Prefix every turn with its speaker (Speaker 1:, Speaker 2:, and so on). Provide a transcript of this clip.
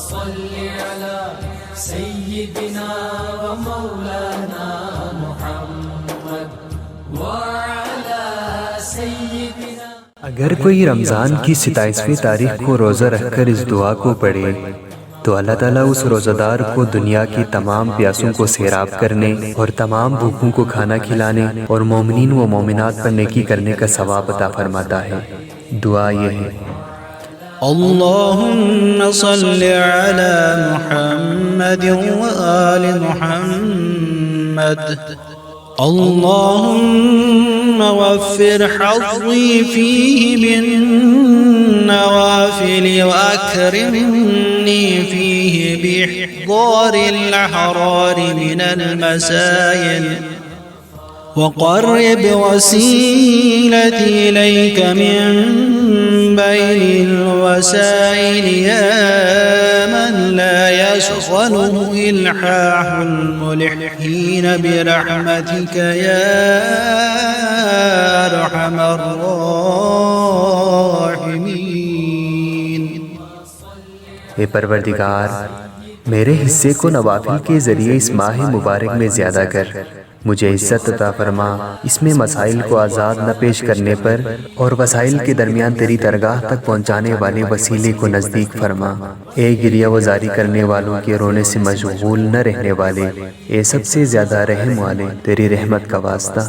Speaker 1: सल्लि अला सय्यिदिना व मौलाना मुहम्मद व अला सय्यिदिना।
Speaker 2: अगर कोई रमज़ान की 27वीं तारीख को रोज़ा रखकर इस दुआ को पढ़े तो अल्लाह ताला उस रोज़ादार को दुनिया की तमाम प्यासों को सैराब करने और तमाम भूखों को खाना खिलाने और मोमिनीन व मोमिनात पर नेकी करने का सवाब अता फरमाता है। दुआ ये है,
Speaker 3: अल्लाहुम्मा सल्लि अला मुहम्मद व आलि मुहम्मद। अल्लाहुम्मा वफ़्फ़िर हज़्ज़ी फ़ीहि मिन नवाफ़िल व अक्रिमनी फ़ीहि बिइहज़ारिल अहरार मिनल मसाइल वक़र्रिब वसीलती इलैक मिन बैनिल वसाइल या मन ला यशग़लुहु इल्हाहुल मुल्हीन बिरहमतिक या अरहमर राहिमीन।
Speaker 2: ए परवरदिगार, मेरे हिस्से को नवाफिल के ज़रिए इस माह मुबारक में ज़्यादा कर, मुझे इज़्ज़त अता फरमा, इसमें मसाइल को आज़ाद न पेश करने पर और वसाइल के दरमियान तेरी दरगाह तक पहुँचाने वाले वसीले को नज़दीक फरमा। ए गिरिया वजारी करने वालों के रोने से मशगूल न रहने वाले, ए सबसे ज़्यादा रहम वाले, तेरी रहमत का वास्ता।